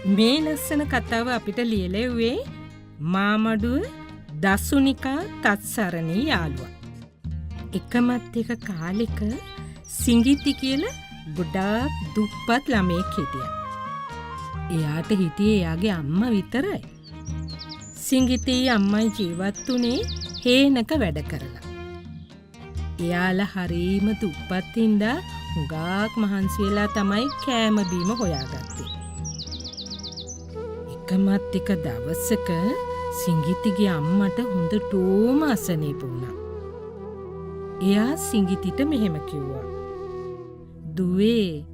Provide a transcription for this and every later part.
මේ ලස්සන කතාව අපිට ලියලෙව්වේ මාමඩුව දසුනිකා තත්සරණී යාළුවා. එකමත් එක කාලෙක සිංගිති කියලා ගොඩාක් දුප්පත් ළමයෙක් හිටියා. එයාට හිටියේ එයාගේ අම්මා විතරයි. සිංගිතේ අම්මයි ජීවත් වුණේ හේනක වැඩ කරලා. එයාලා හරීම දුප්පත් හින්දා හුඟක් මහන්සි වෙලා තමයි කෑම බීම හොයාගත්තේ. එකමත් එක දවසක සිංගිතිගේ අම්මට හොඳටම අසනීප වුණා. එයා සිංගිතිට මෙහෙම කිව්වා. දුවේ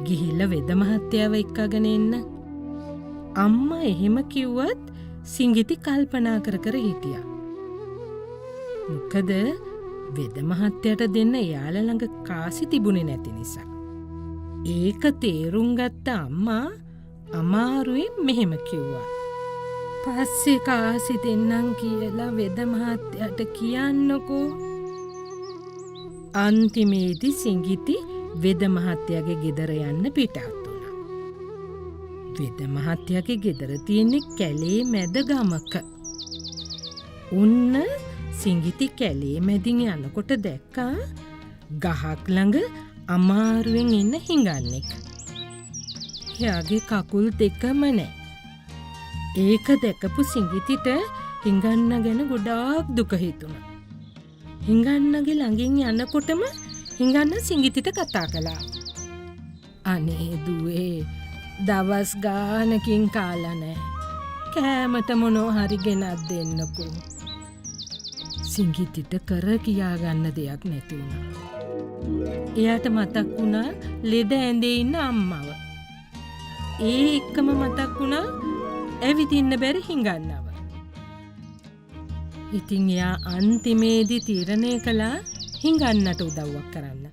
ගිහිල්ලා වෙද මහත්තයාව එක්කගෙන එන්න. අම්මා එහෙම කිව්වත් සිංගිති කල්පනා කර හිටියා. මොකද වෙද මහත්තයාට දෙන්න එයාලා ළඟ කාසි තිබුණේ නැති නිසා. ඒක තේරුම් ගත්ත අම්මා අමාරුවෙන් මෙහෙම කිව්වා. පස්සේ කාසි දෙන්නම් කියලා වෙද මහත්තයාට කියන්නකෝ. අන්තිමේදී සිංගිති වෙද මහත්තයාගේ ගෙදර යන්න පිටත් වුණා. වෙද මහත්තයාගේ ගෙදර තියෙන්නේ කැලේ මැද ගමක. උන්න සිංගිති කැලේ මැදින් යනකොට දැක්කා ගහක් ළඟ අමාරුවෙන් ඉන්න හිඟන්නෙක්. එයාගේ කකුල් දෙකම නැහැ. ඒක දැකපු සිංගිතිට හිඟන්න ගැන ගොඩාක් දුක හිතුණා. හිඟන්නගේ ළඟින් යනකොටම හිඟන්න සිංගිතිට කතා කළා. අනේ දුවේ දවස් ගානකින් කාලා නැහැ. කෑමට මොනවා හරි ගෙනත් දෙන්නකෝ. සිංගිතිට කර කියා ගන්න දෙයක් නැති වුණා. එයාට මතක් වුණා ලෙඩ ඇඳේ ඉන්න අම්මව. ඒ එක්කම මතක් වුණා ඇවිදින්න බැරි හිඟන්නව. ඉතින් එයා අන්තිමේදී තීරණය කළා හිඟන්නට උදව්වක් කරන්න.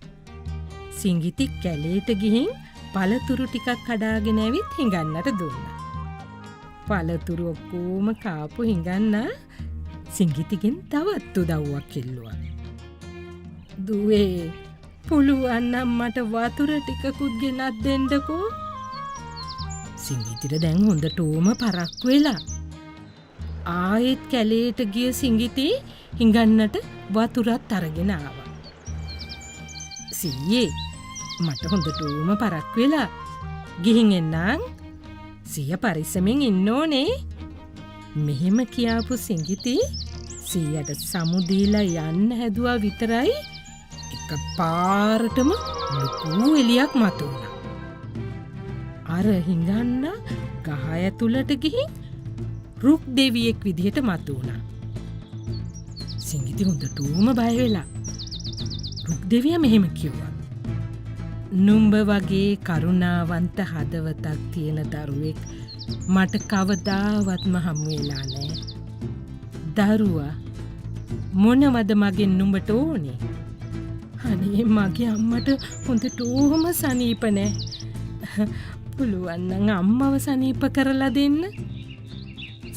සිංගිති කැලේට ගිහින් පළතුරු ටිකක් කඩාගෙන ඇවිත් හිඟන්නට දුන්නා. පළතුරු ඔක්කොම කාපු හිඟන්නා සිංගිතිගෙන් තවත් උදව්වක් ඉල්ලුවා. දුවේ පුළුවන් නම් මට වතුර ටිකකුත් ගෙනත් දෙන්නකෝ. සිංගිතිට දැන් හොඳටම පරක්කු වෙලා. ආයෙත් කැලේට ගිය සිංගිති හිඟන්නට වතුරත් අරගෙන ආවා. සීයේ මට හොඳටම පරක්කු වෙලා. ගිහින් එන්නම්. සීයා පරිස්සමෙන් ඉන්න ඕනේ. මෙහෙම කියාපු සිංගිති සීයට සමු දීලා යන්න හැදුවා විතරයි එක පාරටම ලොකු එළියක් මතුවුණා. අර හිඟන්න ගහ ඇතුළට ගිහින් රුක් දෙවියෙක් විදිහට මතුවුණා. සිංගිති හොඳටම බය වෙලා. රුක් දෙවියා මෙහෙම කිව්වා. නුඹ වගේ කරුණාවන්ත හදවතක් තියෙන දරුවෙක් මට කවදාවත්ම හමු වෙලා නැහැ. දරුවා මොනවද මගෙන් නුඹට ඕනේ? අනේ මගේ අම්මට හොඳටම සනීප නැහැ. පුළුවන් නම් අම්මව සනීප කරලා දෙන්න.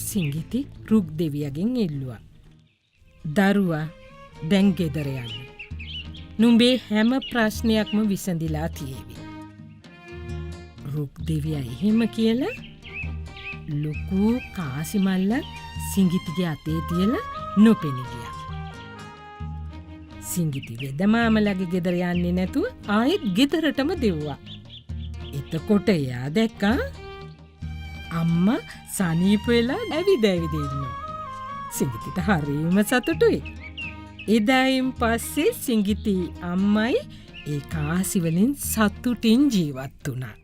සිංගිති රුක් දෙවියගෙන් ඉල්ලුවා. දරුවා දැන් ගෙදර යන්න. නුඹේ හැම ප්‍රශ්නයක්ම විසඳිලා තියෙවි. රුක් දෙවියා එහෙම කියලා ලොකු කාසි මල්ලක් සිංගිතිගේ අතේ තියලා නොපෙනී ගියා. සිංගිති වෙද මාමලගේ ගෙදර යන්නේ නැතුව ආයෙත් ගෙදරටම දෙව්වා. එතකොට එයා දැක්කා අම්මා සනීප වෙලා ඇවිද ඉන්නවා. සිංගිතිට හරිම සතුටුයි. එදායින් පස්සේ සිංගිති අම්මයි ඒ කාසි වලින් සතුටින් ජීවත් වුණා.